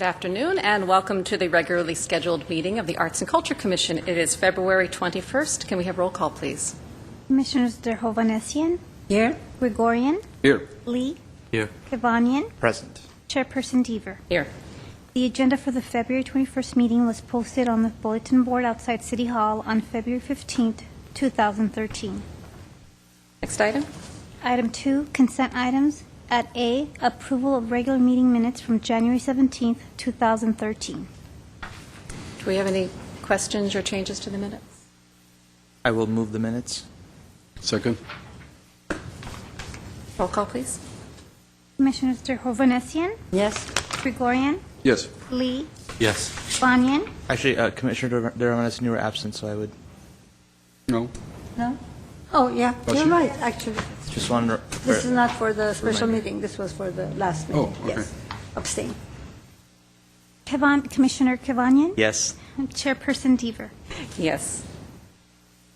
Good afternoon, and welcome to the regularly scheduled meeting of the Arts and Culture Commission. It is February 21st. Can we have roll call, please? Commissioners Derhovanesian. Here. Gregorian. Here. Lee. Here. Kevanian. Present. Chairperson Deaver. Here. The agenda for the February 21st meeting was posted on the bulletin board outside City Hall on February 15th, 2013. Next item. Item 2, consent items. At A, approval of regular meeting minutes from January 17th, 2013. Do we have any questions or changes to the minutes? I will move the minutes. Second. Roll call, please. Commissioners Derhovanesian. Yes. Gregorian. Yes. Lee. Yes. Kevanian. Actually, Commissioner Derhovanesian, you were absent, so I would No. No? Oh, yeah, Was you're she? right, actually. just want to... This is not for the special Reminder. meeting, this was for the last meeting. Oh, okay. Yes, abstain. Commissioner Kevanian. Yes. Chairperson Deaver. Yes.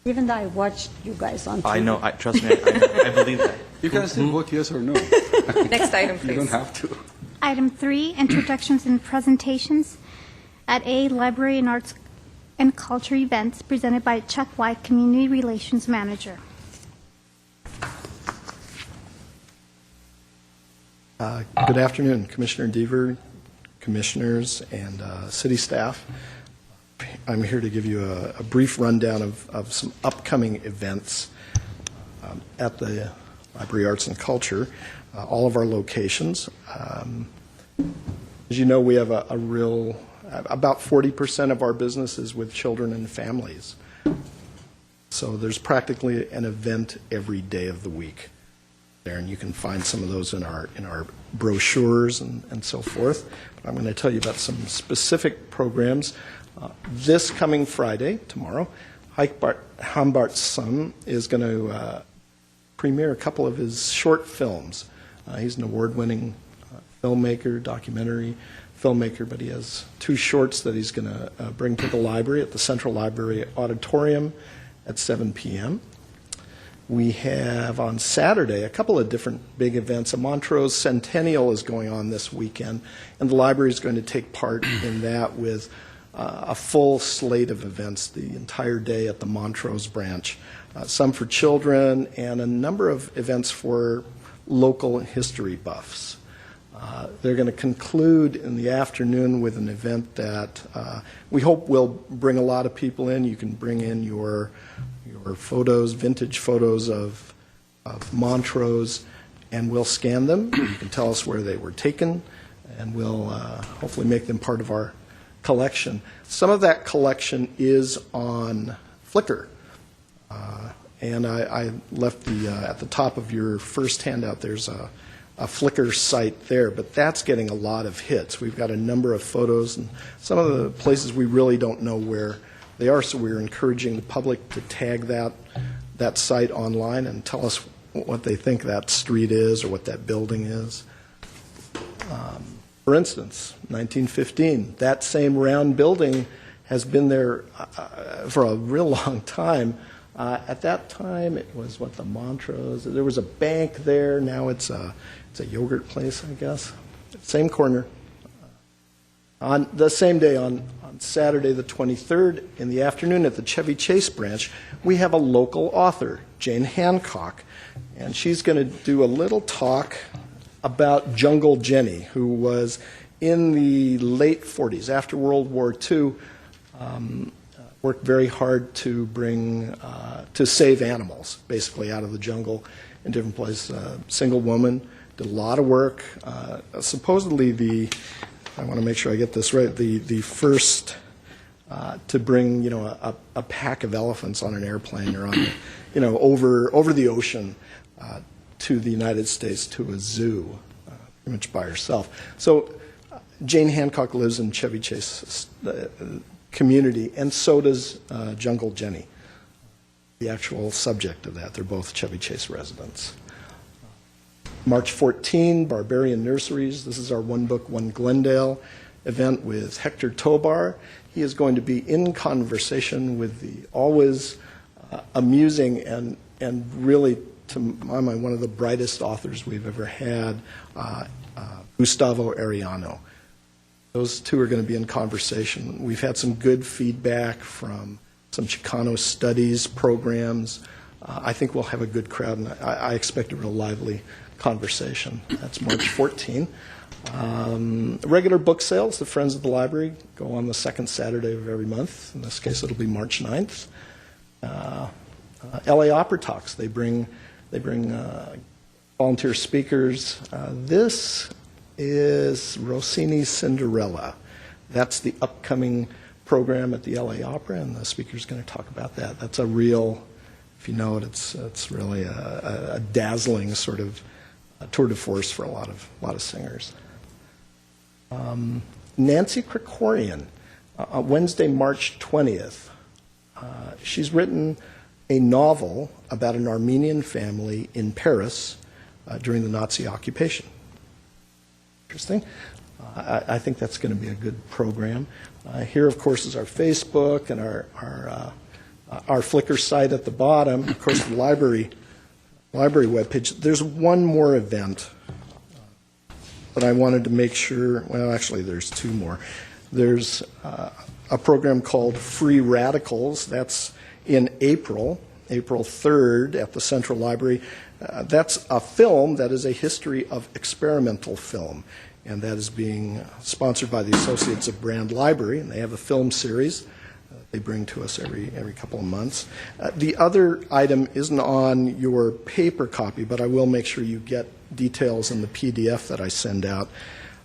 Even though I watched you guys on TV. I know. Trust me, I believe that. You guys can vote yes or no. Next item, You please. don't have to. Item 3, introductions and presentations. At A, Library and Arts and Culture events presented by Chuck White, Community Relations Manager. Good afternoon, Commissioner Deaver, commissioners, and city staff. I'm here to give you a brief rundown of some upcoming events at the Library, Arts, and Culture, all of our locations. As you know, we have about 40% of our business is with children and families. So there's practically an event every day of the week there, and you can find some of those in our brochures and so forth. But I'm going to tell you about some specific programs. This coming Friday, tomorrow, Hambart's son is going to premiere a couple of his short films. He's an award-winning filmmaker, documentary filmmaker, but he has 2 shorts that he's going to bring to the library at the Central Library Auditorium at 7 p.m. We have on Saturday a couple of different big events. A Montrose Centennial is going on this weekend, and the library is going to take part in that with a full slate of events the entire day at the Montrose branch, some for children and a number of events for local history buffs. They're going to conclude in the afternoon with an event that we hope will bring a lot of people in. You can bring in your photos, vintage photos of Montrose, and we'll scan them. You can tell us where they were taken, and we'll hopefully make them part of our collection. Some of that collection is on Flickr. And I left at the top of your first handout, there's a Flickr site there, but that's getting a lot of hits. We've got a number of photos, and some of the places we really don't know where they are, so we're encouraging the public to tag that site online and tell us what they think that street is or what that building is. For instance, 1915, that same round building has been there for a real long time. At that time, it was the Montrose. There was a bank there. Now it's a yogurt place, I guess. Same corner. On the same day, on Saturday the 23rd in the afternoon at the Chevy Chase branch, we have a local author, Jane Hancock, and she's going to do a little talk about Jungle Jenny, who was in the late 40s, after World War II, worked very hard to to save animals, basically, out of the jungle in different places. Single woman, did a lot of work. Supposedly I want to make sure I get this right, the first to bring, a pack of elephants on an airplane or on, over the ocean to the United States to a zoo, pretty much by herself. So Jane Hancock lives in Chevy Chase community, and so does Jungle Jenny, the actual subject of that. They're both Chevy Chase residents. March 14, Barbarian Nurseries. This is our One Book, One Glendale event with Hector Tobar. He is going to be in conversation with the always amusing and really, to my mind, one of the brightest authors we've ever had, Gustavo Arellano. Those two are going to be in conversation. We've had some good feedback from some Chicano studies programs. I think we'll have a good crowd, and I expect a real lively conversation. That's March 14. Regular book sales, the Friends of the Library, go on the second Saturday of every month. In this case, it'll be March 9th. LA Opera Talks, they bring volunteer speakers. This is Rossini's Cinderella. That's the upcoming program at the LA Opera, and the speaker's going to talk about that. That's a real, if you know it, it's really a dazzling sort of tour de force for a lot of singers. Nancy Krekorian, Wednesday, March 20th. She's written a novel about an Armenian family in Paris during the Nazi occupation. Interesting. I think that's going to be a good program. Here, of course, is our Facebook and our Flickr site at the bottom. Of course, the library webpage. There's one more event that I wanted to make sure. Well, actually, there's two more. There's a program called Free Radicals. That's in April 3rd at the Central Library. That's a film that is a history of experimental film, and that is being sponsored by the Associates of Brand Library, and they have a film series they bring to us every couple of months. The other item isn't on your paper copy, but I will make sure you get details in the PDF that I send out.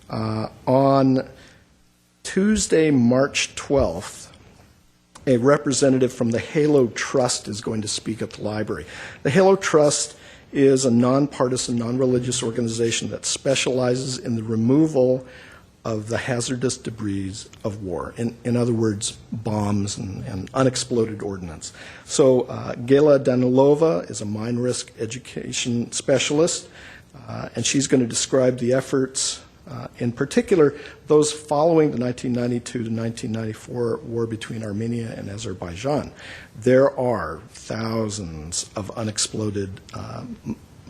On Tuesday, March 12th, a representative from the Halo Trust is going to speak at the library. The Halo Trust is a nonpartisan, non-religious organization that specializes in the removal of the hazardous debris of war. In other words, bombs and unexploded ordnance. So Gela Danilova is a mine risk education specialist, and she's going to describe the efforts, in particular, those following the 1992 to 1994 war between Armenia and Azerbaijan. There are thousands of unexploded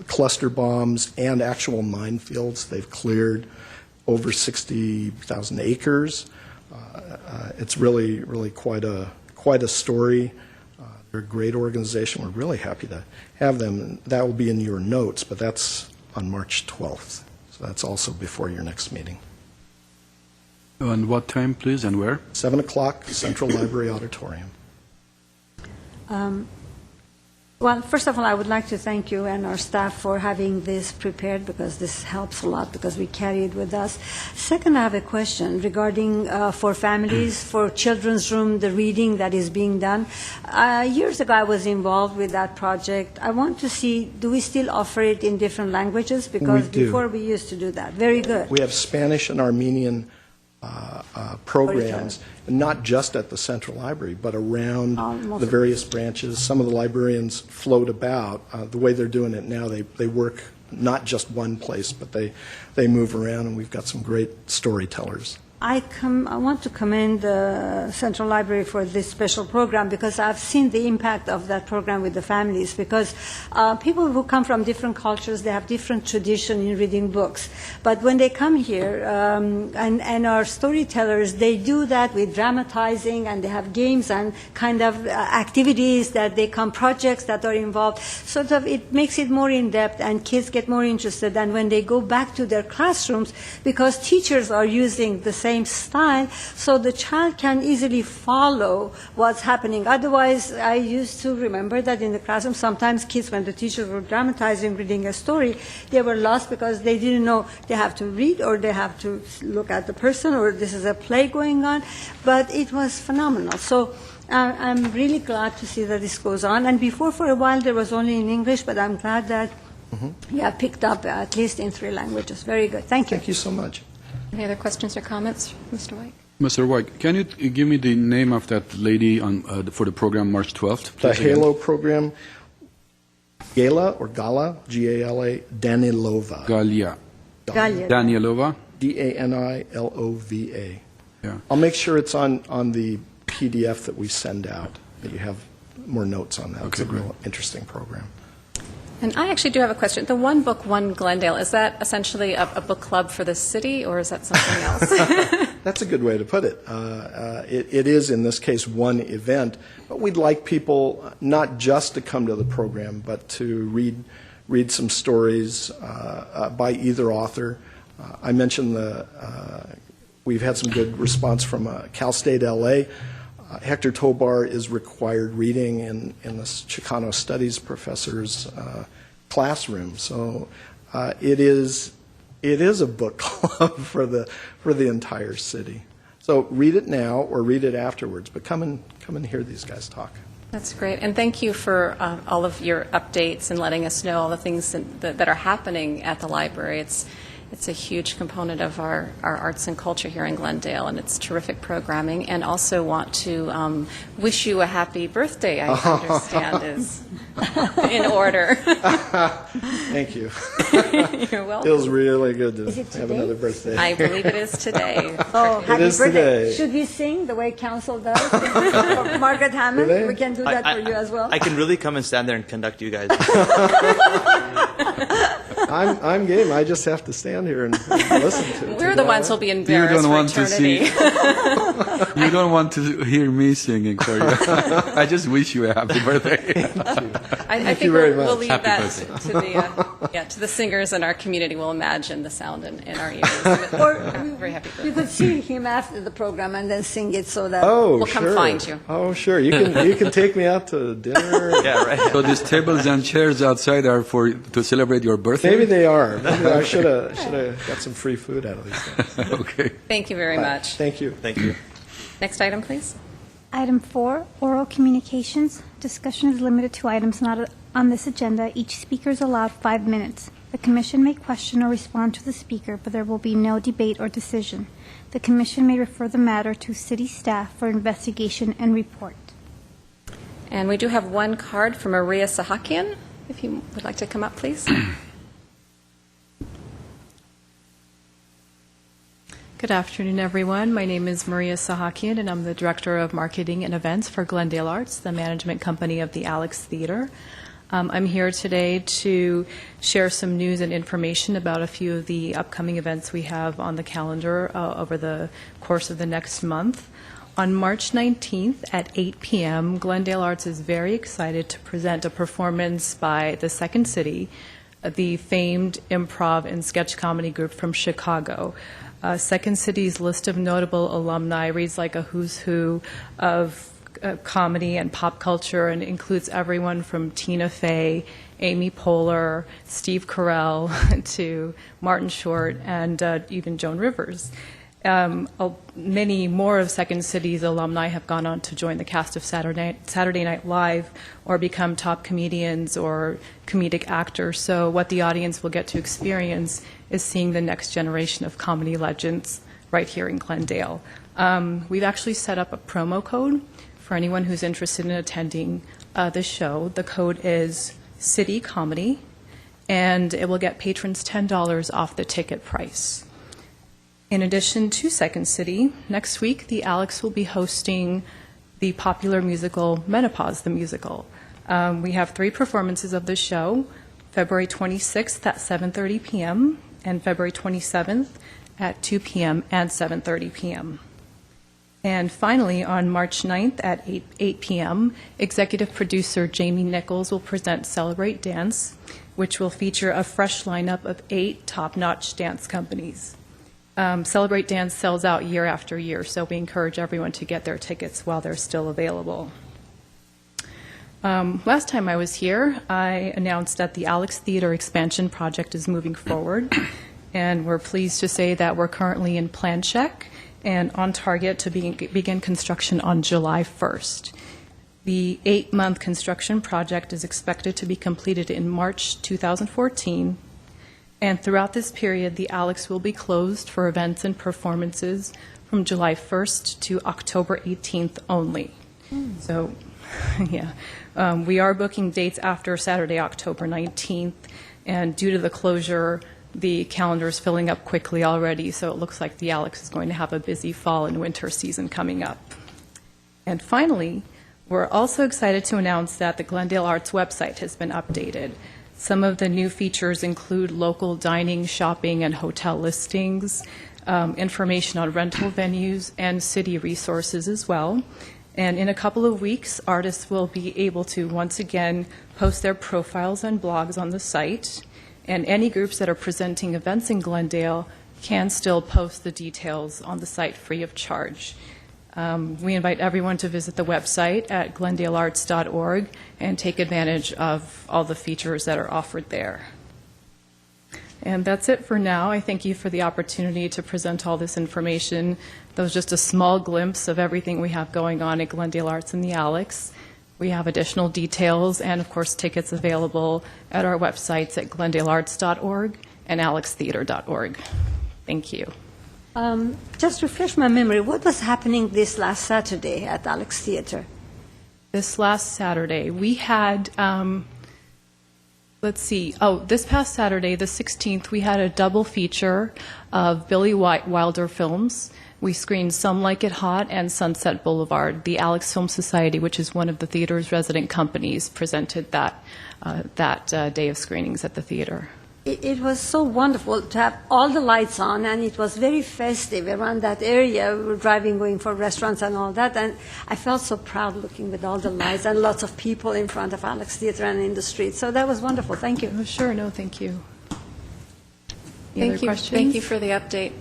cluster bombs and actual minefields they've cleared, over 60,000 acres. It's really quite a story. They're a great organization. We're really happy to have them. That will be in your notes, but that's on March 12th. So that's also before your next meeting. And what time, please, and where? 7 o'clock, Central Library Auditorium. Well, first of all, I would like to thank you and our staff for having this prepared, because this helps a lot because we carry it with us. Second, I have a question regarding for families, for children's room, the reading that is being done. Years ago, I was involved with that project. I want to see, do we still offer it in different languages? Because We do. before we used to do that. Very good. We have Spanish and Armenian programs, not just at the Central Library, but around the various branches. Some of the librarians float about. The way they're doing it now, they work not just one place, but they move around, and we've got some great storytellers. I want to commend the Central Library for this special program, because I've seen the impact of that program with the families, because people who come from different cultures, they have different tradition in reading books. But when they come here, and our storytellers, they do that with dramatizing, and they have games and kind of activities that they come, projects that are involved. Sort of it makes it more in-depth, and kids get more interested. And when they go back to their classrooms, because teachers are using the same style, so the child can easily follow what's happening. Otherwise, I used to remember that in the classroom, sometimes kids, when the teachers were dramatizing, reading a story, they were lost because they didn't know they have to read or they have to look at the person, or this is a play going on. But it was phenomenal. So I'm really glad to see that this goes on. And before, for a while, there was only in English, but I'm glad that you have picked up at least in 3 languages. Very good. Thank you. Thank you so much. Any other questions or comments, Mr. White? Mr. White, can you give me the name of that lady for the program March 12th? The please, again? Halo program, Gala, or Gala, G-A-L-A, Danilova. Galia. Galia. Danielova? D-A-N-I-L-O-V-A. Yeah. I'll make sure it's on the PDF that we send out, that you have more notes on that. It's a Okay, real interesting program. And I actually do have a question. The One Book, One Glendale, is that essentially a book club for the city, or is that something else? That's a good way to put it. It is, in this case, one event, but we'd like people not just to come to the program, but to read some stories by either author. I mentioned we've had some good response from Cal State LA. Hector Tobar is required reading in the Chicano Studies professor's classroom. So it is a book club for the entire city. So read it now or read it afterwards, but come and hear these guys talk. That's great. And thank you for all of your updates and letting us know all the things that are happening at the library. It's a huge component of our arts and culture here in Glendale, and it's terrific programming. And also want to wish you a happy birthday, I understand is in order. Thank you. You're welcome. Feels really good to Is it have today? another birthday. I believe it is today. Oh, happy is birthday. today. Should we sing the way council does? For Margaret Hammond, Today? we can do that for you as well. I can really come and stand there and conduct you guys. I'm game. I just have to stand here and listen to it. We're the ones who'll be embarrassed don't for want to see- eternity. You don't want to hear me singing for you. I just wish you a happy birthday. I think you very we'll much. leave Happy that birthday. to the singers in our community. We'll imagine the sound in our ears. Or Very happy birthday. you could see him after the program and then sing it so that. Oh, We'll sure. come find you. Oh, sure. You can take me out to dinner. Yeah, right. So these tables and chairs outside are to celebrate your birthday? Maybe they are. Maybe I should have got some free food out of these things. Okay. Thank you very much. Thank you. Thank you. Next item, please. Item 4, oral communications. Discussion is limited to items not on this agenda. Each speaker is allowed 5 minutes. The commission may question or respond to the speaker, but there will be no debate or decision. The commission may refer the matter to city staff for investigation and report. And we do have one card from Maria Sahakian. If you would like to come up, please. Good afternoon, everyone. My name is Maria Sahakian, and I'm the Director of Marketing and Events for Glendale Arts, the management company of the Alex Theater. I'm here today to share some news and information about a few of the upcoming events we have on the calendar over the course of the next month. On March 19th at 8 p.m., Glendale Arts is very excited to present a performance by the Second City, the famed improv and sketch comedy group from Chicago. Second City's list of notable alumni reads like a who's who of comedy and pop culture and includes everyone from Tina Fey, Amy Poehler, Steve Carell, to Martin Short, and even Joan Rivers. Many more of Second City's alumni have gone on to join the cast of Saturday Night Live or become top comedians or comedic actors. So what the audience will get to experience is seeing the next generation of comedy legends right here in Glendale. We've actually set up a promo code for anyone who's interested in attending this show. The code is City Comedy, and it will get patrons $10 off the ticket price. In addition to Second City, next week the Alex will be hosting the popular musical Menopause the Musical. We have 3 performances of the show, February 26th at 7:30 p.m. and February 27th at 2 p.m. and 7:30 p.m. And finally, on March 9th at 8 p.m., executive producer Jamie Nichols will present Celebrate Dance, which will feature a fresh lineup of 8 top-notch dance companies. Celebrate Dance sells out year after year, so we encourage everyone to get their tickets while they're still available. Last time I was here, I announced that the Alex Theater expansion project is moving forward, and we're pleased to say that we're currently in plan check and on target to begin construction on July 1st. The 8-month construction project is expected to be completed in March 2014, and throughout this period, the Alex will be closed for events and performances from July 1st to October 18th only. So, yeah, we are booking dates after Saturday, October 19th, and due to the closure, the calendar is filling up quickly already, so it looks like the Alex is going to have a busy fall and winter season coming up. And finally, we're also excited to announce that the Glendale Arts website has been updated. Some of the new features include local dining, shopping, and hotel listings, information on rental venues, and city resources as well. And in a couple of weeks, artists will be able to once again post their profiles and blogs on the site. And any groups that are presenting events in Glendale can still post the details on the site free of charge. We invite everyone to visit the website at glendalearts.org and take advantage of all the features that are offered there. And that's it for now. I thank you for the opportunity to present all this information. That was just a small glimpse of everything we have going on at Glendale Arts and the Alex. We have additional details and, of course, tickets available at our websites at glendalearts.org and alextheater.org. Thank you. Just refresh my memory, what was happening this last Saturday at Alex Theater? This last Saturday, we had, this past Saturday, the 16th, we had a double feature of Billy Wilder films. We screened Some Like It Hot and Sunset Boulevard. The Alex Film Society, which is one of the theater's resident companies, presented that day of screenings at the theater. It was so wonderful to have all the lights on, and it was very festive around that area. We were driving, going for restaurants and all that, and I felt so proud looking with all the lights and lots of people in front of Alex Theater and in the street. So that was wonderful. Thank you. Oh, sure. No, thank you. Any other questions? Thank you for the update.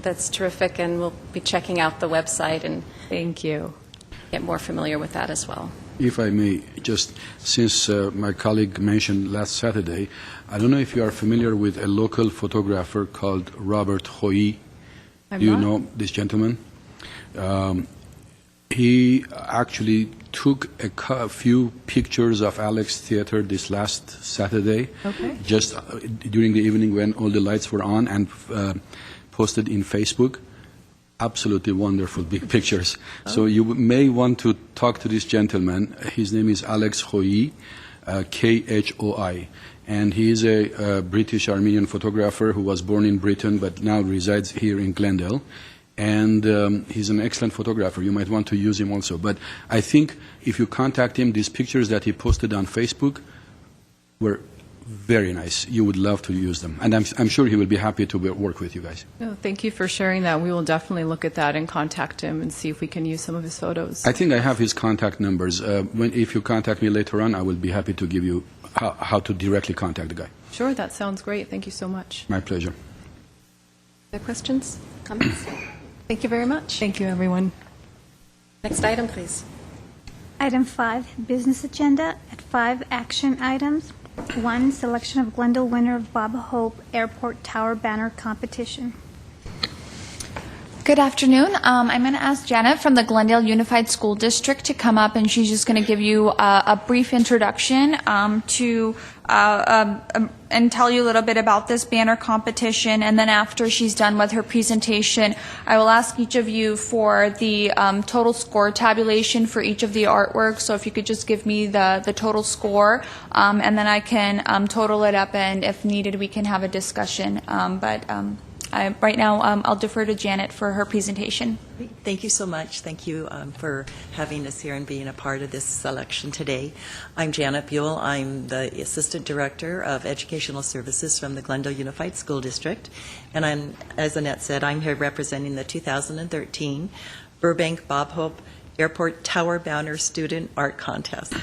That's terrific, and we'll be checking out the website and Thank you. get more familiar with that as well. If I may, just since my colleague mentioned last Saturday, I don't know if you are familiar with a local photographer called Robert Hoy. I'm Do you not. know this gentleman? He actually took a few pictures of Alex Theater this last Saturday, Okay. just during the evening when all the lights were on, and posted in Facebook. Absolutely wonderful big pictures. So you may want to talk to this gentleman. His name is Alex Hoy, Khoi, and he is a British Armenian photographer who was born in Britain but now resides here in Glendale. And he's an excellent photographer. You might want to use him also. But I think if you contact him, these pictures that he posted on Facebook were very nice. You would love to use them. And I'm sure he will be happy to work with you guys. No, thank you for sharing that. We will definitely look at that and contact him and see if we can use some of his photos. I think I have his contact numbers. If you contact me later on, I will be happy to give you how to directly contact the guy. Sure, that sounds great. Thank you so much. My pleasure. Other questions, comments? Thank you very much. Thank you, everyone. Next item, please. Item 5, business agenda at 5 action items. 1, selection of Glendale winner of Bob Hope Airport Tower Banner Competition. Good afternoon. I'm going to ask Janet from the Glendale Unified School District to come up, and she's just going to give you a brief introduction and tell you a little bit about this banner competition. And then after she's done with her presentation, I will ask each of you for the total score tabulation for each of the artworks. So if you could just give me the total score, and then I can total it up, and if needed, we can have a discussion. Right now, I'll defer to Janet for her presentation. Thank you so much. Thank you for having us here and being a part of this selection today. I'm Janet Buell. I'm the Assistant Director of Educational Services from the Glendale Unified School District. And as Annette said, I'm here representing the 2013 Burbank Bob Hope Airport Tower Banner Student Art Contest.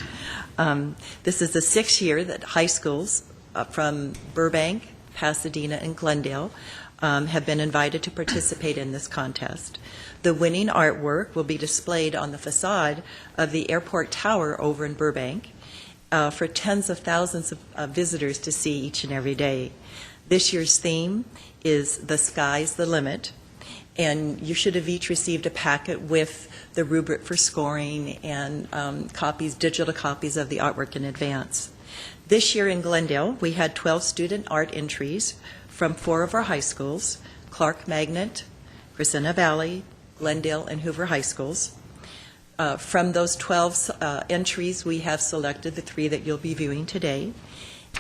This is the 6th year that high schools from Burbank, Pasadena, and Glendale have been invited to participate in this contest. The winning artwork will be displayed on the facade of the airport tower over in Burbank for tens of thousands of visitors to see each and every day. This year's theme is "The Sky's the Limit," and you should have each received a packet with the rubric for scoring and digital copies of the artwork in advance. This year in Glendale, we had 12 student art entries from 4 of our high schools: Clark Magnet, Crescenta Valley, Glendale, and Hoover High Schools. From those 12 entries, we have selected the 3 that you'll be viewing today.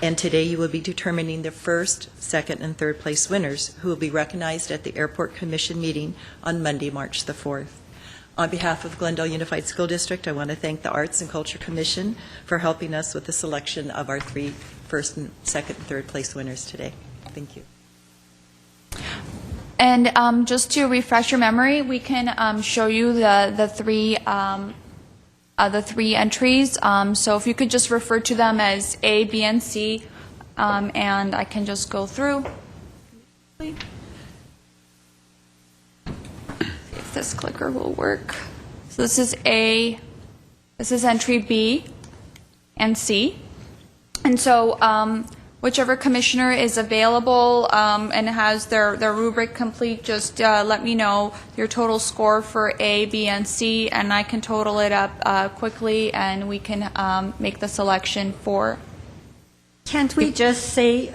And today you will be determining the first, second, and third place winners, who will be recognized at the Airport Commission meeting on Monday, March the 4th. On behalf of Glendale Unified School District, I want to thank the Arts and Culture Commission for helping us with the selection of our 3 first, and second, and third place winners today. Thank you. And just to refresh your memory, we can show you the three entries. So if you could just refer to them as A, B, and C, and I can just go through. See if this clicker will work. So this is A, this is entry B and C. And so whichever commissioner is available and has their rubric complete, just let me know your total score for A, B, and C, and I can total it up quickly, and we can make the selection for. Can't we just say,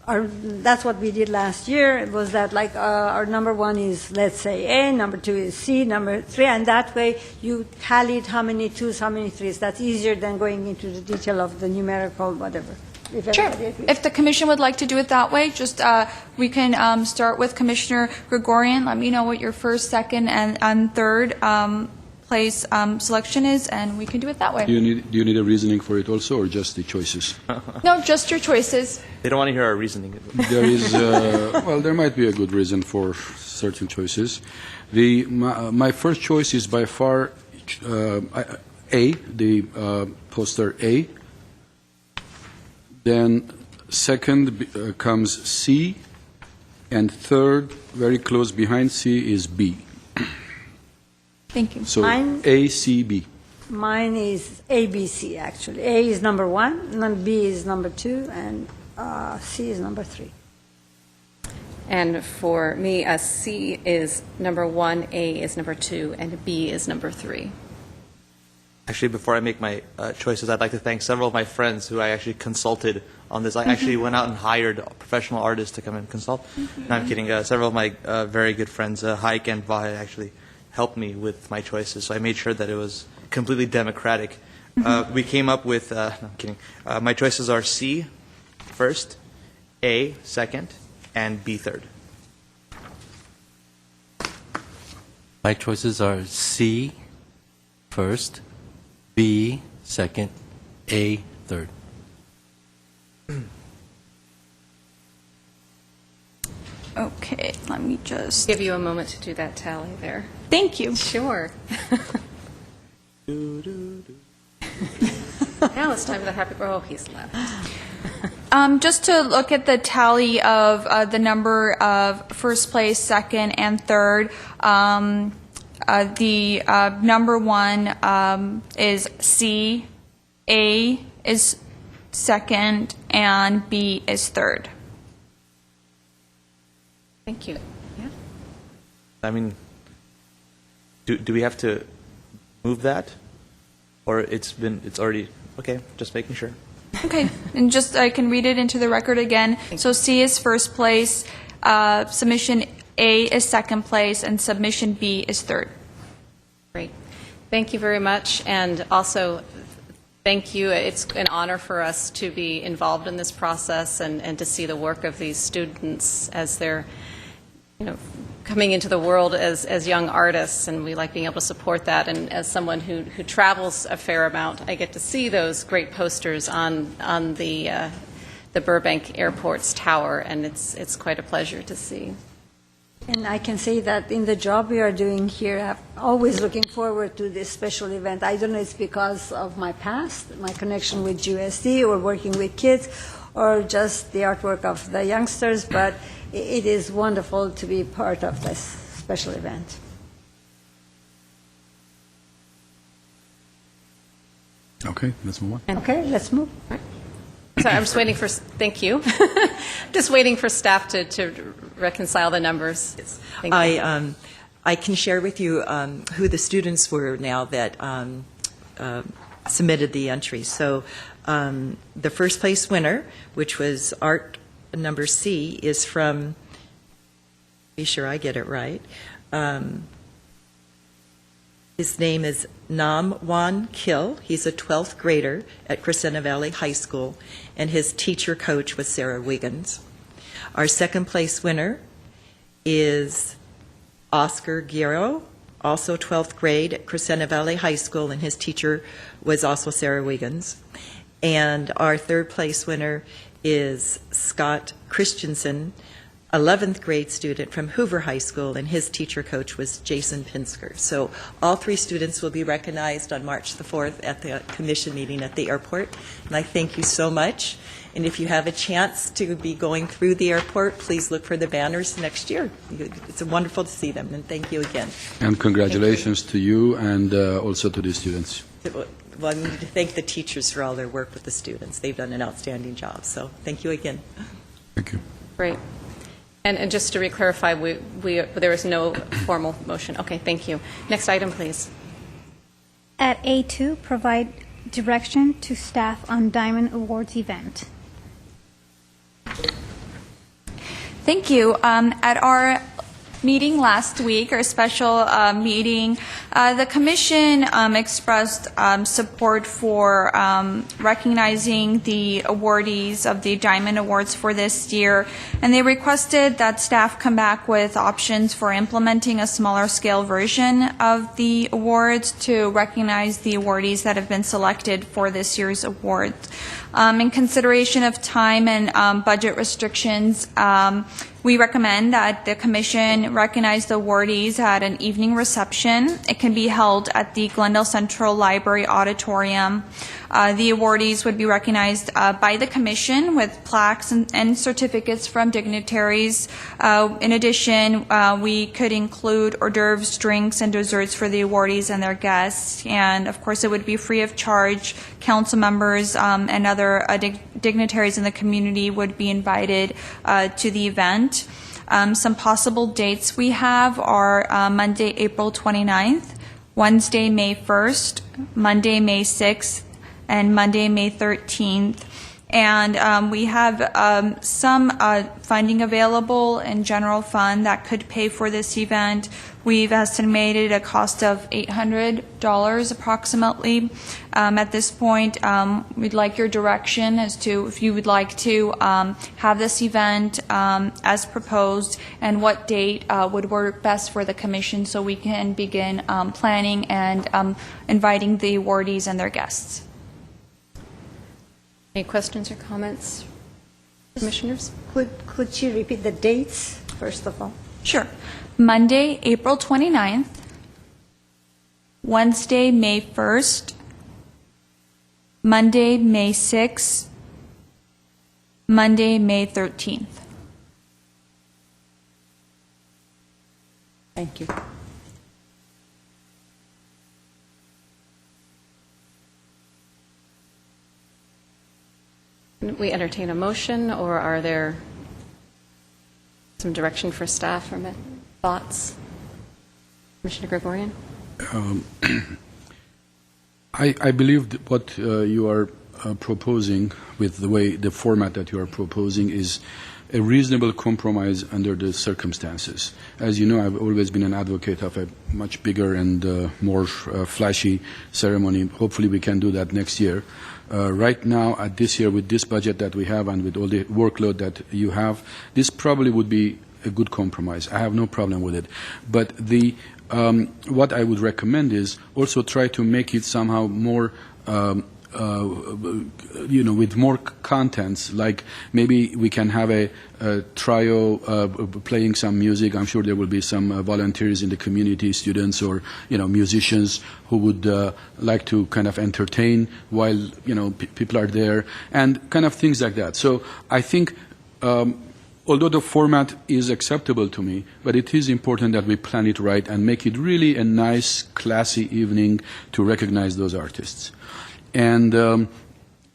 that's what we did last year, it was that like our number one is, let's say, A, number two is C, number three, and that way you tallied how many twos, how many threes. That's easier than going into the detail of the numerical whatever. Sure. If the commission would like to do it that way, just we can start with Commissioner Krekorian. Let me know what your first, second, and third place selection is, and we can do it that way. Do you need a reasoning for it also, or just the choices? No, just your choices. They don't want to hear our reasoning. There is, well, there might be a good reason for certain choices. My first choice is by far A, the poster A. Then second comes C, and third, very close behind C, is B. Thank you. So Mine- A, C, B. Mine is ABC, actually. A is number one, then B is number two, and C is number three. And for me, C is number 1, A is number 2, and B is number 3. Actually, before I make my choices, I'd like to thank several of my friends who I actually consulted on this. I actually went out and hired professional artists to come and consult. No, I'm kidding. Several of my very good friends, Haik and Vahe, actually helped me with my choices. So I made sure that it was completely democratic. We came up with, no, I'm kidding. My choices are C first, A second, and B third. My choices are C first, B second, A third. Okay, let me just. Give you a moment to do that tally there. Thank you. Sure. Now it's time for the happy. Oh, he's left. Just to look at the tally of the number of first place, second, and third, the number one is C, A is second, and B is third. Thank you. Yeah. I mean, do we have to move that? Or it's already, okay, just making sure. Okay, and just I can read it into the record again. So C is first place, submission A is second place, and submission B is third. Great. Thank you very much. And also, thank you. It's an honor for us to be involved in this process and to see the work of these students as they're, coming into the world as young artists, and we like being able to support that. And as someone who travels a fair amount, I get to see those great posters on the Burbank Airport's tower, and it's quite a pleasure to see. And I can say that in the job we are doing here, I'm always looking forward to this special event. I don't know if it's because of my past, my connection with GUSD, or working with kids, or just the artwork of the youngsters, but it is wonderful to be part of this special event. Okay, let's move on. Okay, let's move. So I'm just waiting for, thank you. Just waiting for staff to reconcile the numbers. Thank you. I can share with you who the students were now that submitted the entries. So the first place winner, which was art number C, is from, be sure I get it right, his name is Nam Wan Kil. He's a 12th grader at Crescenta Valley High School, and his teacher coach was Sarah Wiggins. Our second place winner is Oscar Guerrero, also 12th grade at Crescenta Valley High School, and his teacher was also Sarah Wiggins. And our third place winner is Scott Christensen, 11th grade student from Hoover High School, and his teacher coach was Jason Pinsker. So all three students will be recognized on March the 4th at the commission meeting at the airport. And I thank you so much. And if you have a chance to be going through the airport, please look for the banners next year. It's wonderful to see them, and thank you again. And congratulations to you and also to the students. Well, I need to thank the teachers for all their work with the students. They've done an outstanding job, so thank you again. Thank you. Great. And just to re-clarify, there is no formal motion. Okay, thank you. Next item, please. At A2, provide direction to staff on Diamond Awards event. Thank you. At our meeting last week, our special meeting, the Commission expressed support for recognizing the awardees of the Diamond Awards for this year, and they requested that staff come back with options for implementing a smaller scale version of the awards to recognize the awardees that have been selected for this year's award. In consideration of time and budget restrictions, we recommend that the Commission recognize the awardees at an evening reception. It can be held at the Glendale Central Library Auditorium. The awardees would be recognized by the Commission with plaques and certificates from dignitaries. In addition, we could include hors d'oeuvres, drinks, and desserts for the awardees and their guests. And, of course, it would be free of charge. Council members and other dignitaries in the community would be invited to the event. Some possible dates we have are Monday, April 29th, Wednesday, May 1st, Monday, May 6th, and Monday, May 13th. And we have some funding available in general fund that could pay for this event. We've estimated a cost of $800 approximately. At this point, we'd like your direction as to if you would like to have this event as proposed and what date would work best for the Commission so we can begin planning and inviting the awardees and their guests. Any questions or comments, Commissioners? Could you repeat the dates, first of all? Sure. Monday, April 29th, Wednesday, May 1st, Monday, May 6th, Monday, May 13th. Thank you. We entertain a motion, or are there some direction for staff or thoughts? Commissioner Krekorian? I believe that what you are proposing with the format that you are proposing is a reasonable compromise under the circumstances. As you know, I've always been an advocate of a much bigger and more flashy ceremony. Hopefully we can do that next year. Right now, at this year, with this budget that we have and with all the workload that you have, this probably would be a good compromise. I have no problem with it. But what I would recommend is also try to make it somehow more with more contents, like maybe we can have a trio playing some music. I'm sure there will be some volunteers in the community, students or, musicians who would like to kind of entertain while, people are there, and kind of things like that. So I think although the format is acceptable to me, but it is important that we plan it right and make it really a nice, classy evening to recognize those artists. And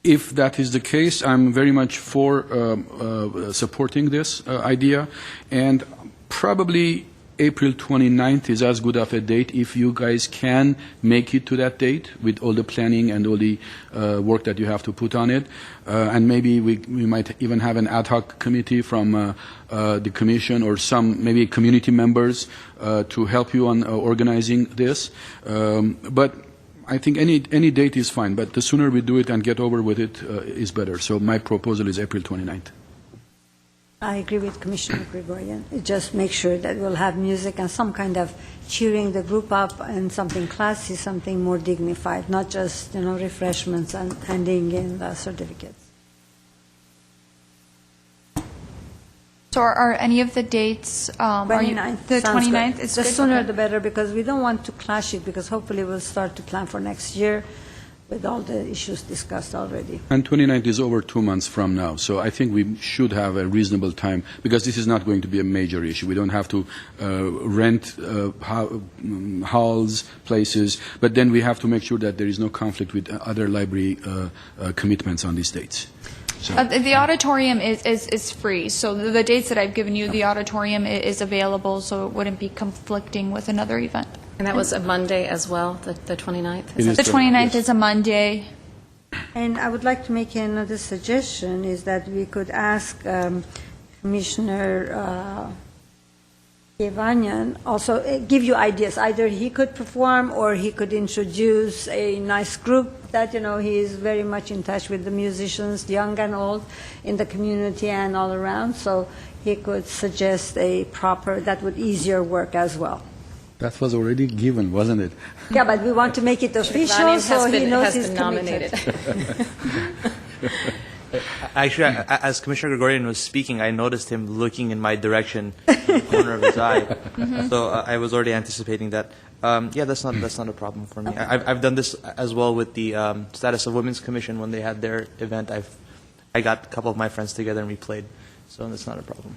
if that is the case, I'm very much for supporting this idea. And probably April 29th is as good of a date if you guys can make it to that date with all the planning and all the work that you have to put on it. And maybe we might even have an ad hoc committee from the Commission or some maybe community members to help you on organizing this. But I think any date is fine, but the sooner we do it and get over with it is better. So my proposal is April 29th. I agree with Commissioner Gregorian. Just make sure that we'll have music and some kind of cheering the group up and something classy, something more dignified, not just, refreshments and handing in the certificates. So are any of the dates, are you, 29th. the Sounds 29th good. is The good? sooner Okay. the better, because we don't want to clash it, because hopefully we'll start to plan for next year with all the issues discussed already. And 29th is over 2 months from now, so I think we should have a reasonable time, because this is not going to be a major issue. We don't have to rent halls, places, but then we have to make sure that there is no conflict with other library commitments on these dates. So, The auditorium is free, so the dates that I've given you, the auditorium is available, so it wouldn't be conflicting with another event. And that was a Monday as well, the 29th? It is The 29th yes. is a Monday. And I would like to make another suggestion, is that we could ask Commissioner Krekorian also give you ideas. Either he could perform or he could introduce a nice group that, he is very much in touch with the musicians, young and old, in the community and all around. So he could suggest a proper, that would ease your work as well. that was already given, wasn't it? Yeah, but we want to make it official, Krekorian so he knows has he's been committed. nominated. Actually, as Commissioner Gregorian was speaking, I noticed him looking in my direction in the corner of his eye. So I was already anticipating that. Yeah, that's not a problem for me. I've done this as well with the Status of Women's Commission when they had their event. I got a couple of my friends together and we played, so that's not a problem.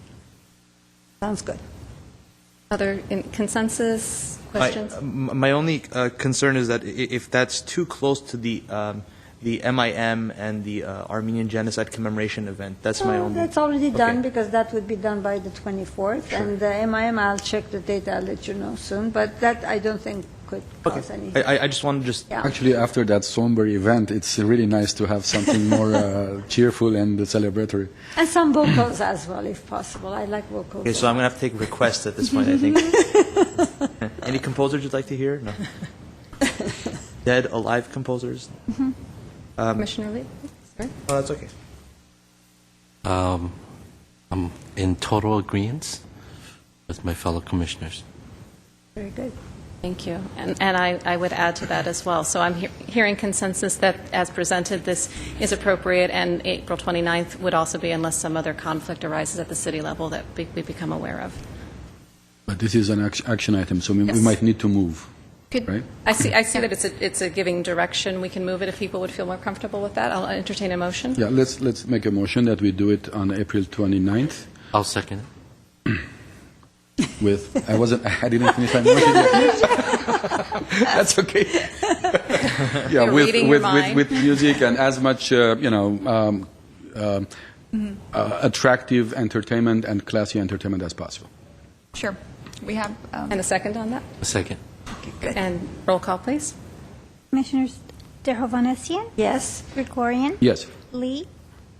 Sounds good. Other consensus questions? My only concern is that if that's too close to the MIM and the Armenian Genocide Commemoration event, that's my only... That's already done, Okay. because that would be done by the 24th. And the MIM, I'll check the date, I'll let you know soon. But that, I don't think, could cause any... I just want to just... Yeah. Actually, after that somber event, it's really nice to have something more cheerful and celebratory. And some vocals as well, if possible. I like vocals. Okay, so I'm going to have to take requests at this point, I think. Any composers you'd like to hear? No. Dead, alive composers? Commissioner Lee? Sorry. Oh, that's okay. I'm in total agreement with my fellow commissioners. Very good. Thank you. And I would add to that as well. So I'm hearing consensus that, as presented, this is appropriate, and April 29th would also be, unless some other conflict arises at the city level that we become aware of. But this is an action item, so we Yes. might need to move, Good. right? I see that it's a giving direction. We can move it if people would feel more comfortable with that. I'll entertain a motion. Yeah, let's make a motion that we do it on April 29th I'll second it. with, I didn't finish my motion yet. That's okay. Yeah, You're reading your mind. with music and as much, attractive entertainment and classy entertainment as possible. Sure. We have, And a second on that? A second. And roll call, please. Commissioners Derhovanesian, Yes? Krekorian, Yes. Lee,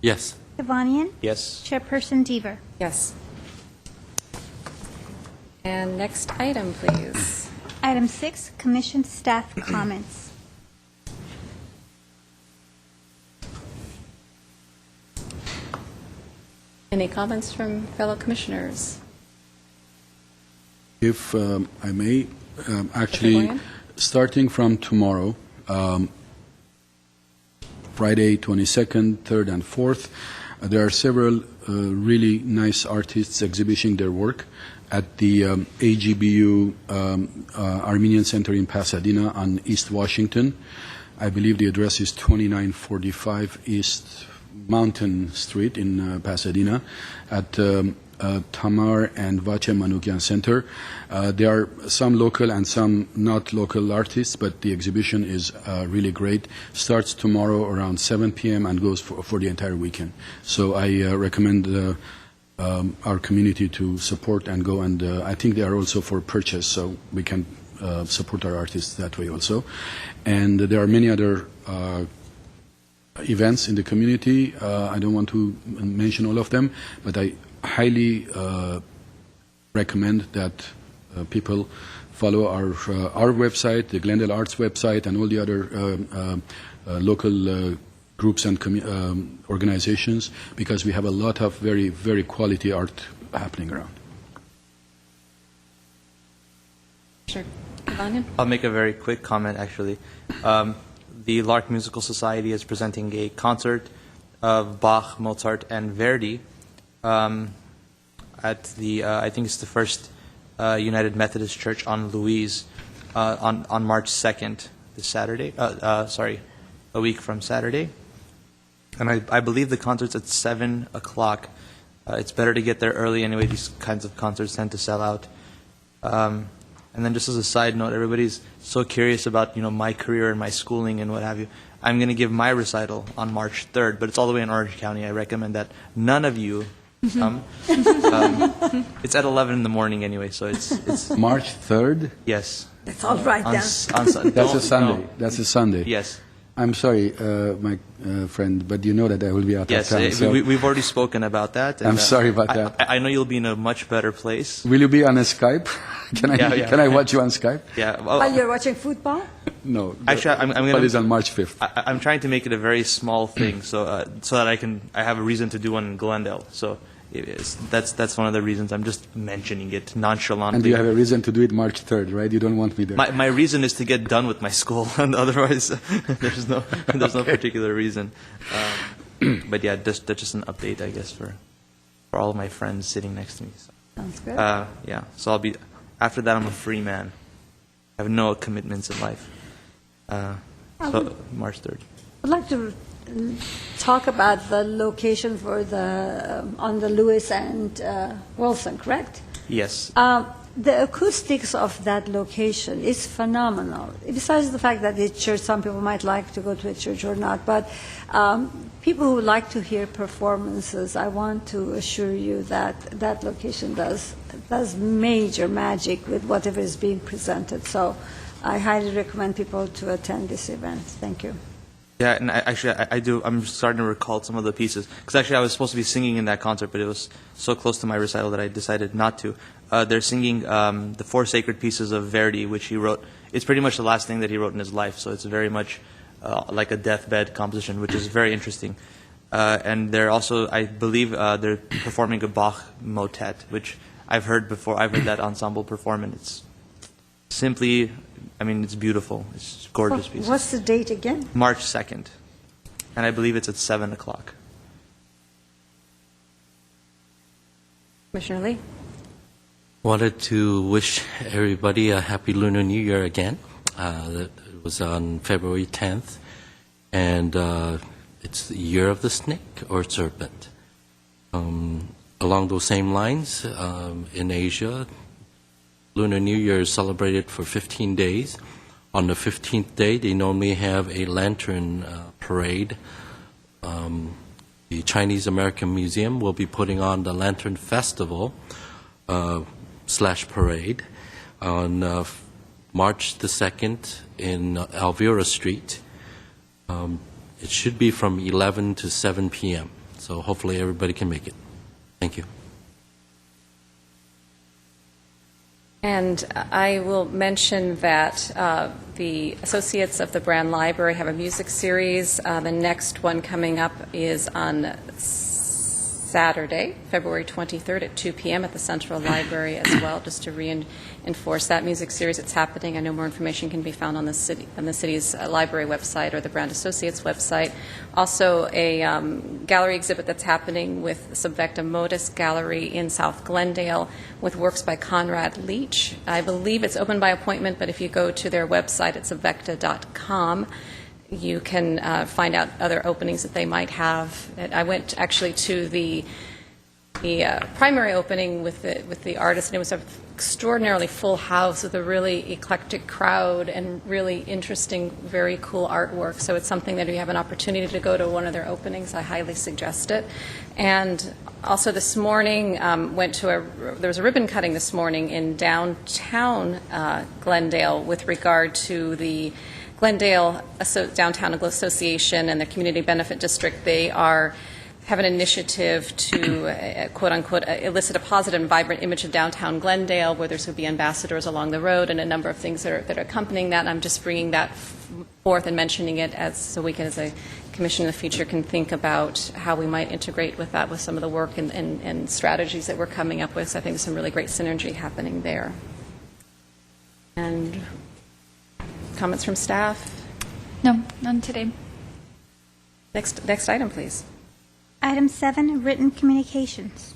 Yes. Krekorian, Yes. Chairperson Deaver. Yes. And next item, please. Item 6, Commission Staff Comments. Any comments from fellow commissioners? If I may, actually, Krekorian? starting from tomorrow, Friday 22nd, 3rd, and 4th, there are several really nice artists exhibiting their work at the AGBU Armenian Center in Pasadena on East Washington. I believe the address is 2945 East Mountain Street in Pasadena at Tamar and Vache Manukyan Center. There are some local and some not local artists, but the exhibition is really great. Starts tomorrow around 7 p.m. and goes for the entire weekend. So I recommend our community to support and go, and I think they are also for purchase, so we can support our artists that way also. And there are many other events in the community. I don't want to mention all of them, but I highly recommend that people follow our website, the Glendale Arts website, and all the other local groups and organizations, because we have a lot of very, very quality art happening around. Sure. Krekorian? I'll make a very quick comment, actually. The Lark Musical Society is presenting a concert of Bach, Mozart, and Verdi at the, I think it's the First United Methodist Church on Louise on March 2nd, this Saturday. A week from Saturday. And I believe the concert's at 7 o'clock. It's better to get there early anyway. These kinds of concerts tend to sell out. And then just as a side note, everybody's so curious about, my career and my schooling and what have you. I'm going to give my recital on March 3rd, but it's all the way in Orange County. I recommend that none of you come. It's at 11 in the morning anyway, so it's March 3rd? Yes. Let's all write down. That's a Sunday. No. That's a Sunday. Yes. I'm sorry, my friend, but you know that I will be out Yes, of town. So we've already spoken about that. And, I'm sorry about that. I know you'll be in a much better place. Will you be on a Skype? Can I watch you on Skype? Yeah. Well, While you're watching football? No. Actually, I'm going But to. it's on March 5th. I'm trying to make it a very small thing, so that I have a reason to do one in Glendale. So that's one of the reasons. I'm just mentioning it nonchalantly. And you have a reason to do it March 3rd, right? You don't want me there. My reason is to get done with my school, and otherwise there's no particular reason. But yeah, that's just an update, I guess, for all of my friends sitting next to me. So, Sounds good. yeah, so I'll be. After that, I'm a free man. I have no commitments in life. So March 3rd. I'd like to talk about the location for on the Lewis and Wilson, correct? Yes. The acoustics of that location is phenomenal. Besides the fact that it's church, some people might like to go to a church or not, but people who like to hear performances, I want to assure you that that location does major magic with whatever is being presented. So I highly recommend people to attend this event. Thank you. Yeah, and I do. I'm starting to recall some of the pieces because actually I was supposed to be singing in that concert, but it was so close to my recital that I decided not to. They're singing the four sacred pieces of Verdi, which he wrote. It's pretty much the last thing that he wrote in his life, so it's very much like a deathbed composition, which is very interesting. And they're also, I believe, they're performing a Bach motet, which I've heard before. I've heard that ensemble perform, and it's simply, it's beautiful. It's gorgeous piece. What's the date again? March 2nd. And I believe it's at 7 o'clock. Commissioner Lee? Wanted to wish everybody a happy Lunar New Year again. It was on February 10th, and it's the year of the snake or serpent. Along those same lines, in Asia, Lunar New Year is celebrated for 15 days. On the 15th day, they normally have a lantern parade. The Chinese American Museum will be putting on the Lantern Festival / parade on March the 2nd in Alvera Street. It should be from 11 to 7 p.m., so hopefully everybody can make it. Thank you. And I will mention that the Associates of the Brand Library have a music series. The next one coming up is on Saturday, February 23rd at 2 p.m. at the Central Library as well, just to reinforce that music series. It's happening. I know more information can be found on the city's library website or the Brand Associates website. Also, a gallery exhibit that's happening with Subvecta Modus Gallery in South Glendale with works by Conrad Leach. I believe it's open by appointment, but if you go to their website at subvecta.com, you can find out other openings that they might have. I went actually to the primary opening with the artist, and it was an extraordinarily full house with a really eclectic crowd and really interesting, very cool artwork. So it's something that if you have an opportunity to go to one of their openings, I highly suggest it. And also this morning, there was a ribbon cutting this morning in downtown Glendale with regard to the Glendale Downtown Association and the Community Benefit District. They have an initiative to, quote unquote, elicit a positive and vibrant image of downtown Glendale, where there's going to be ambassadors along the road and a number of things that are accompanying that. And I'm just bringing that forth and mentioning it so we can, as a Commission in the future can think about how we might integrate with that with some of the work and strategies that we're coming up with. So I think there's some really great synergy happening there. And comments from staff? No, none today. Next item, please. Item 7, written communications.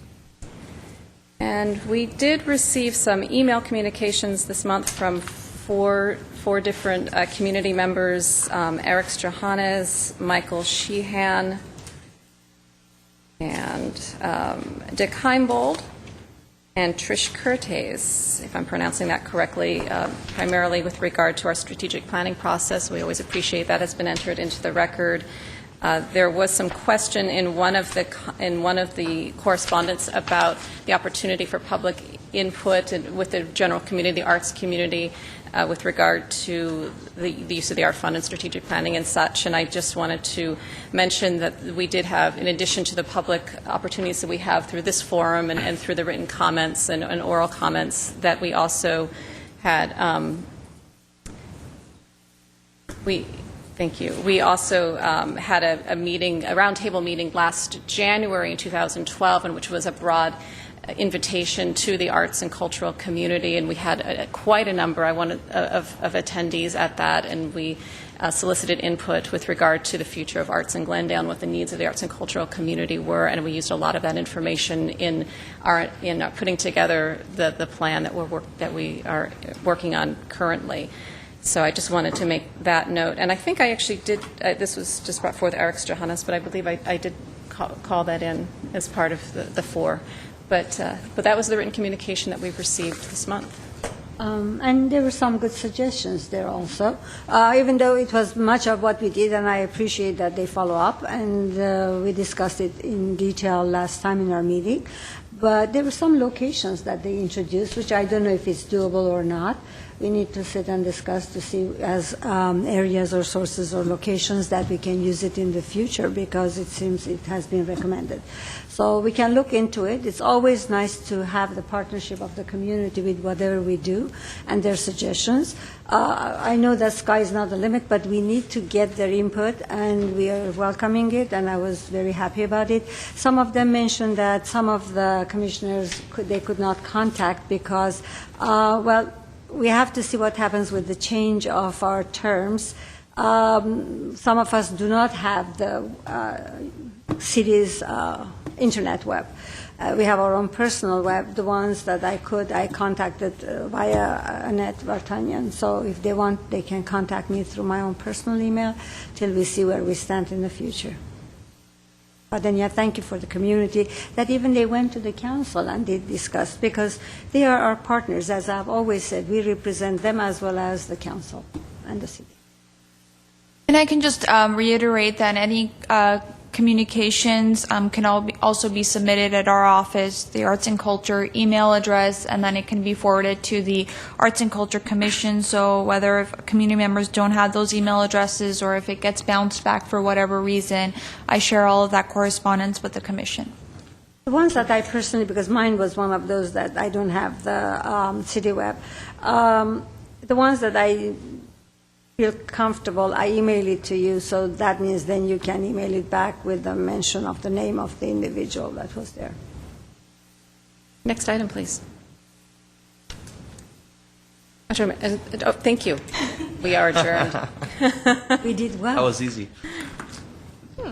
And we did receive some email communications this month from four different community members, Eric Johannes, Michael Sheehan, and Dick Heimbold, and Trish Curtes, if I'm pronouncing that correctly, primarily with regard to our strategic planning process. We always appreciate that has been entered into the record. There was some question in one of the correspondence about the opportunity for public input with the general community, the arts community, with regard to the use of the art fund and strategic planning and such. And I just wanted to mention that we did have, in addition to the public opportunities that we have through this forum and through the written comments and oral comments, that we also had Thank you. We also had a meeting, a roundtable meeting last January in 2012, in which was a broad invitation to the arts and cultural community, and we had quite a number of attendees at that, and we solicited input with regard to the future of arts in Glendale and what the needs of the arts and cultural community were, and we used a lot of that information in putting together the plan that we are working on currently. So I just wanted to make that note. And I think I actually did, this was just brought forth Eric Johannes, but I believe I did call that in as part of the four. But that was the written communication that we've received this month. And there were some good suggestions there also, even though it was much of what we did, and I appreciate that they follow up, and we discussed it in detail last time in our meeting. But there were some locations that they introduced, which I don't know if it's doable or not. We need to sit and discuss to see as areas or sources or locations that we can use it in the future, because it seems it has been recommended. So we can look into it. It's always nice to have the partnership of the community with whatever we do and their suggestions. I know that sky is not the limit, but we need to get their input, and we are welcoming it, and I was very happy about it. Some of them mentioned that some of the commissioners they could not contact because, we have to see what happens with the change of our terms. Some of us do not have the city's internet web. We have our own personal web. The ones that I contacted via Annette Vartanyan. So if they want, they can contact me through my own personal email till we see where we stand in the future. But then, thank you for the community that even they went to the council and they discussed, because they are our partners. As I've always said, we represent them as well as the council and the city. And I can just reiterate that any communications can also be submitted at our office, the Arts and Culture email address, and then it can be forwarded to the Arts and Culture Commission. So whether if community members don't have those email addresses or if it gets bounced back for whatever reason, I share all of that correspondence with the Commission. The ones that I personally, because mine was one of those that I don't have the city web, the ones that I feel comfortable, I email it to you, so that means then you can email it back with the mention of the name of the individual that was there. Next item, please. Thank you. We are adjourned. We did well. That was easy. Yeah,